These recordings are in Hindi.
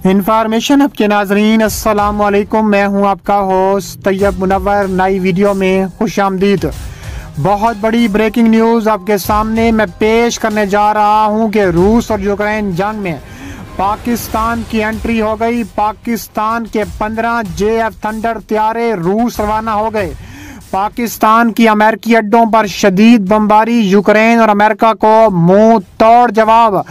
इन्फॉर्मेशन आपके नाजरीन अस्सलाम वालेकुम। मैं हूं आपका होस्ट तैयब मुनव्वर। नई वीडियो में खुशामदीद। बहुत बड़ी ब्रेकिंग न्यूज़ आपके सामने मैं पेश करने जा रहा हूं कि रूस और यूक्रेन जंग में पाकिस्तान की एंट्री हो गई। पाकिस्तान के 15 JF थंडर त्यारे रूस रवाना हो गए। पाकिस्तान की अमेरिकी अड्डों पर शदीद बमबारी, यूक्रेन और अमेरिका को मुंह तोड़ जवाब।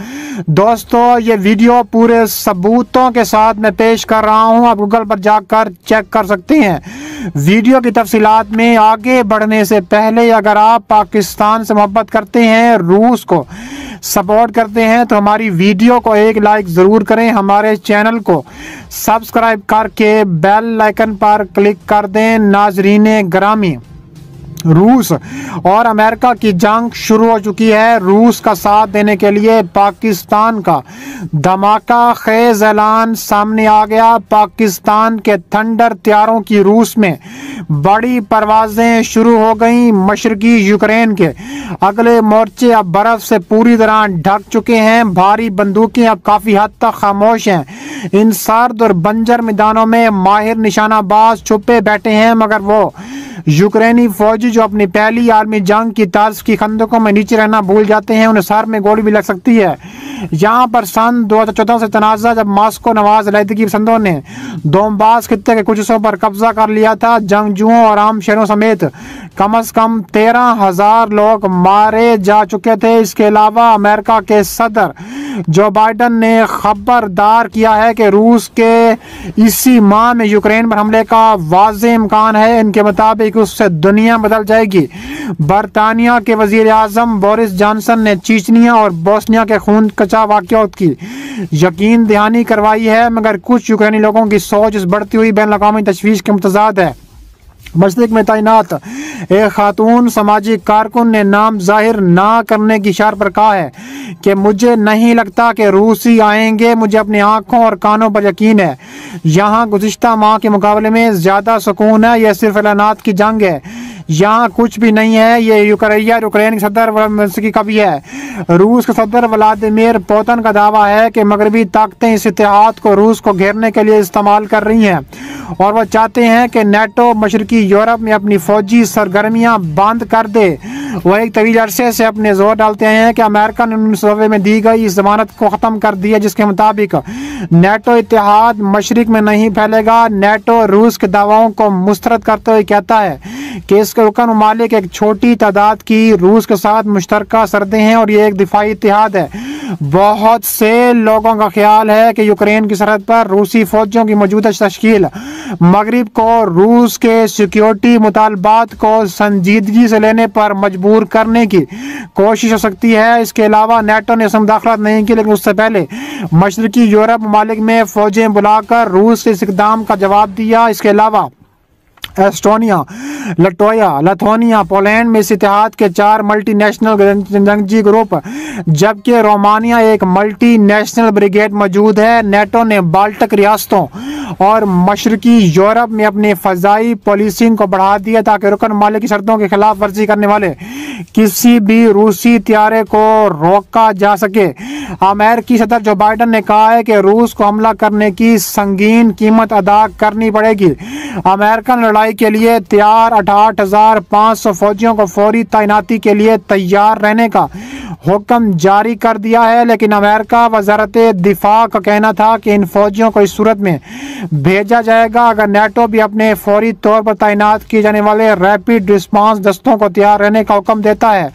दोस्तों, ये वीडियो पूरे सबूतों के साथ मैं पेश कर रहा हूं, आप गूगल पर जाकर चेक कर सकते हैं। वीडियो की तफसीलात में आगे बढ़ने से पहले अगर आप पाकिस्तान से मोहब्बत करते हैं, रूस को सपोर्ट करते हैं, तो हमारी वीडियो को एक लाइक ज़रूर करें। हमारे चैनल को सब्सक्राइब करके बेल आइकन पर क्लिक कर दें। नाजरीन ग्रामी, रूस और अमेरिका की जंग शुरू हो चुकी है। रूस का साथ देने के लिए पाकिस्तान का धमाका खेज ऐलान सामने आ गया। पाकिस्तान के थंडर त्यारों की रूस में बड़ी परवाजें शुरू हो गईं। मशरकी यूक्रेन के अगले मोर्चे अब बर्फ से पूरी तरह ढक चुके हैं। भारी बंदूकें अब काफी हद तक खामोश हैं। इन सर्द और बंजर मैदानों में माहिर निशानाबाज छुपे बैठे हैं, मगर वो यूक्रेनी फौजी जो अपनी पहली आलमी जंग की तर्ज की खंदकों में नीचे रहना भूल जाते हैं, उन्हें सर में गोली भी लग सकती है। यहाँ पर सन 2014 से तनाज़ा जब मॉस्को नवाज अलायदगी पसंदों ने दोनबास खित्ते के कुछ हिस्सों पर कब्जा कर लिया था, जंगजुओं और आम शहरों समेत कम से कम 13,000 लोग मारे जा चुके थे। इसके अलावा अमेरिका के सदर जो बाइडन ने खबरदार किया है कि रूस के इसी माह में यूक्रेन पर हमले का वाज़ेह इम्कान है। इनके मुताबिक उससे दुनिया बदल जाएगी। बरतानिया के वजीर आजम बोरिस जॉनसन ने चीचनिया और बोस्निया के खून कचा वाक़यात की यकीन दहानी करवाई है, मगर कुछ यूक्रेनी लोगों की सोच इस बढ़ती हुई बैन अवी तशवीश के मुतज़ाद है। मशरिक में तैनात एक खातून समाजी कारकुन ने नाम जाहिर ना करने की इशारे पर कहा है कि मुझे नहीं लगता कि रूसी आएंगे, मुझे अपनी आंखों और कानों पर यकीन है। यहाँ गुज़िश्ता माह के मुकाबले में ज़्यादा सुकून है। यह सिर्फ ऐलानात की जंग है, यहाँ कुछ भी नहीं है। ये यूक्रेन के सदर का भी है। रूस के सदर व्लादिमीर पुतिन का दावा है कि मगरबी ताकतें इस इत्तेहाद को रूस को घेरने के लिए इस्तेमाल कर रही हैं और वह चाहते हैं कि नेटो मशरकी यूरोप में अपनी फौजी सरगर्मियां बंद कर दे। वह एक तवील अरसे से अपने जोर डालते हैं कि अमेरिका ने 1990 में दी गई इस जमानत को ख़त्म कर दिया, जिसके मुताबिक नेटो इत्तेहाद मशरिक में नहीं फैलेगा। नेटो रूस के दावों को मुस्तरद करते हुए कहता है कि इसके रुकन ममालिक एक छोटी तादाद की रूस के साथ मुश्तरका सरहदें हैं और ये एक दिफाई इत्तेहाद है। बहुत से लोगों का ख्याल है कि यूक्रेन की सरहद पर रूसी फौजियों की मौजूदा तश्कील मगरिब को रूस के सिक्योरिटी मुतालबात को संजीदगी से लेने पर मजबूर करने की कोशिश हो सकती है। इसके अलावा नेटो ने इसमें मुदाखलत नहीं की, लेकिन उससे पहले मशरकी यूरोप ममालिक में फौजें बुलाकर रूस के इस इक़दाम का जवाब दिया। इसके अलावा एस्टोनिया, लथोनिया, पोलैंड में इस इत्तेहाद के 4 मल्टीनेशनल जंगजी ग्रुप, जबकि रोमानिया एक मल्टीनेशनल ब्रिगेड मौजूद है। नेटो ने बाल्टिक रियासतों और मशरकी यूरोप में अपनी फ़ज़ाई पॉलिसिंग को बढ़ा दिया ताकि रुकन ममालिक की शर्तों की खिलाफ वर्जी करने वाले किसी भी रूसी त्यारे को रोका जा सके। अमेरिकी सदर जो बाइडन ने कहा है कि रूस को हमला करने की संगीन कीमत अदा करनी पड़ेगी। अमेरिकन लड़ाई के लिए तैयार 68,500 फौजियों को फौरी तैनाती के लिए तैयार रहने का हुक्म जारी कर दिया है, लेकिन अमेरिका वजारत दिफा का कहना था कि इन फौजियों को इस सूरत में भेजा जाएगा अगर नेटो भी अपने फौरी तौर पर तैनात किए जाने वाले रैपिड रिस्पांस दस्तों को तैयार रहने का हुक्म देता है।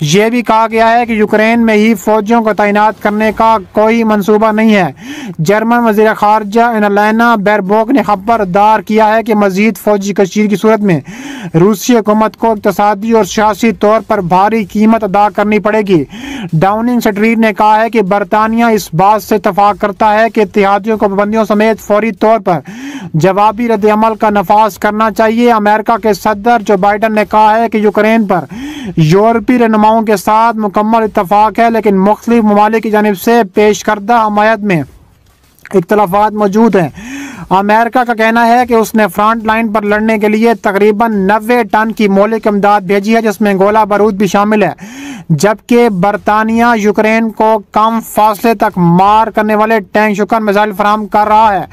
यह भी कहा गया है कि यूक्रेन में ही फौजियों को तैनात करने का कोई मंसूबा नहीं है। जर्मन वज़ीर ख़ारजा एनालेना बेरबॉक ने खबरदार किया है कि मज़ीद फौजी कशीर की सूरत में रूसी हुकूमत को इक़्तिसादी और सियासी तौर पर भारी कीमत अदा करनी पड़ेगी। डाउनिंग स्ट्रीट ने कहा है कि बरतानिया इस बात से इत्तफ़ाक़ करता है कि इत्तेहादियों को पाबंदियों समेत फौरी तौर पर जवाबी रद्द-ए-अमल का नफाज करना चाहिए। अमेरिका के सदर जो बाइडन ने कहा है कि यूक्रेन पर यूरोपीय रहनुमाओं के साथ मुकम्मल इत्तफ़ाक़ है, लेकिन मुख्तलिफ ममालिक की जानिब से पेश करदा हमायत में इख्तलाफात मौजूद हैं। अमेरिका का कहना है कि उसने फ्रंट लाइन पर लड़ने के लिए तकरीबन 90 टन की मौलिक इमदाद भेजी है, जिसमें गोला बारूद भी शामिल है, जबकि बरतानिया यूक्रेन को कम फासले तक मार करने वाले टैंक शुकन मिसाइल फराहम कर रहा है।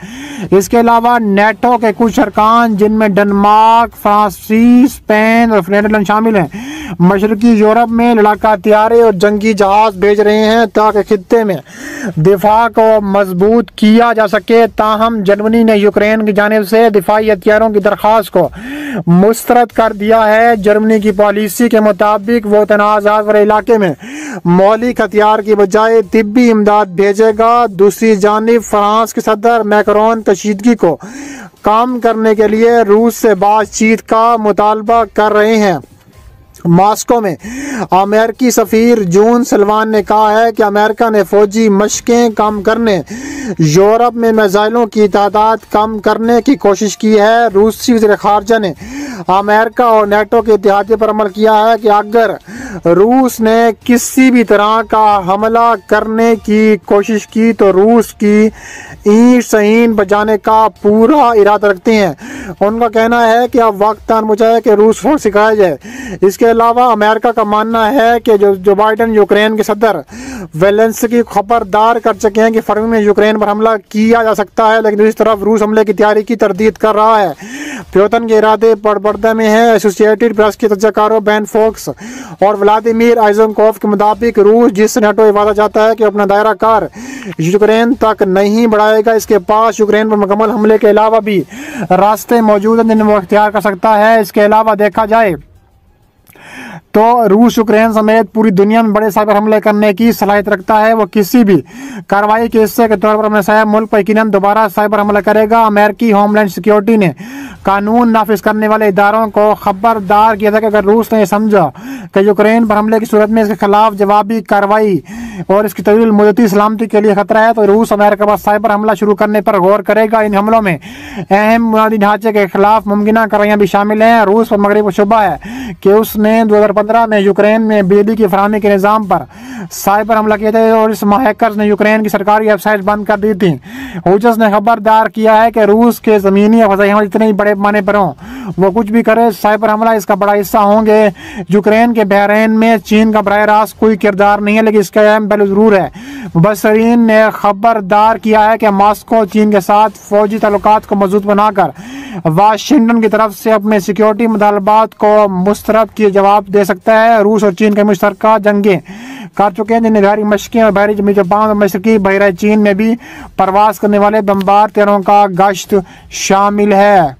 इसके अलावा नेटो के कुछ अरकान, जिनमें डेनमार्क, फ्रांसी, स्पेन और नीदरलैंड शामिल हैं, मशरकी यूरोप में लड़ाका हथियारे और जंगी जहाज भेज रहे हैं ताकि खित्ते में दिफा को मजबूत किया जा सके। ताहम जर्मनी ने यूक्रेन की जानिब से दिफाई हथियारों की दरख्वास्त को मुस्तरद कर दिया है। जर्मनी की पॉलिसी के मुताबिक वो तनाज़ात वाले इलाके में मौलिक हथियार की बजाय तिब्बी इमदाद भेजेगा। दूसरी जानिब फ्रांस के सदर मैक्रोन कशीदगी को कम करने के लिए रूस से बातचीत का मुतालबा कर रहे हैं। मॉस्को में अमेरिकी सफीर जून सलवान ने कहा है कि अमेरिका ने फौजी मशकें कम करने, यूरोप में मिसाइलों की तादाद कम करने की कोशिश की है। रूसी वज़ीर ख़ारजा ने अमेरिका और नेटो के इत्तेहादिये पर अमल किया है कि अगर रूस ने किसी भी तरह का हमला करने की कोशिश की तो रूस की ईंट सहीन बजाने का पूरा इरादा रखते हैं। उनका कहना है कि अब वक्त आन पहुंचा है कि रूस को सिखाया जाए। इसके अलावा अमेरिका का मानना है कि जो बाइडन यूक्रेन के सदर वेलेंस्की खबरदार कर चुके हैं कि फरवरी में यूक्रेन पर हमला किया जा सकता है, लेकिन दूसरी तरफ रूस हमले की तैयारी की तरदीद कर रहा है। प्यूतन के इरादे पर्दा में है। एसोसिएटेड प्रेस के तज्ज़कारों बेन फोक्स और व्लादिमीर आइज़नकोव के मुताबिक रूस जिससे नेटो ये वादा चाहता है कि अपना दायरा कार यूक्रेन तक नहीं बढ़ाएगा, इसके पास यूक्रेन पर मुकम्मल हमले के अलावा भी रास्ते मौजूद हैं जिन्हें वो इख्तियार कर सकता है। इसके अलावा देखा जाए तो रूस यूक्रेन समेत पूरी दुनिया में बड़े साइबर हमले करने की सलाहियत रखता है। वो किसी भी कार्रवाई के हिस्से के तौर पर अपने सहब मुल्क पर यकीनन दोबारा साइबर हमला करेगा। अमेरिकी होमलैंड सिक्योरिटी ने कानून नाफिज करने वाले इदारों को खबरदार किया था कि अगर रूस ने समझा कि यूक्रेन पर हमले की सूरत में इसके खिलाफ जवाबी कार्रवाई और इसकी तवील मुद्दती सलामती के लिए खतरा है तो रूस अमेरिका पर साइबर हमला शुरू करने पर गौर करेगा। इन हमलों में अहम बुनियादी ढांचे के खिलाफ मुमकिन कार्रवाइयाँ भी शामिल हैं। रूस पर मगरब को शुबा है कि उसने 2015 में यूक्रेन में बिजली की फराहमी के निज़ाम पर साइबर हमला किया था और इस हैकर्स ने यूक्रेन की सरकारी वेबसाइट बंद कर दी थी। हुजस ने खबरदार किया है कि रूस के ज़मीनी फज़ाई हमले जितने बड़े पैमाने पर हों, वो कुछ भी करे, साइबर हमला इसका बड़ा हिस्सा होंगे। यूक्रेन के बहरीन में चीन का बराह रास्त कोई किरदार नहीं है, लेकिन इसका अहम पहलू ज़रूर है। मुबसरीन ने खबरदार किया है कि मॉस्को चीन के साथ फौजी ताल्लुकात को मजबूत बनाकर वाशिंगटन की तरफ से अपने सिक्योरिटी मुतालबात को मुस्तरद किए जवाब दे सकता है। रूस और चीन के मुश्तरका जंगें कर चुके हैं, जिनमें बहरी मशकें और बहरी जमी जापान और मशरकी बहरा चीन में भी प्रवास करने वाले बमबार तैयारों का गश्त शामिल है।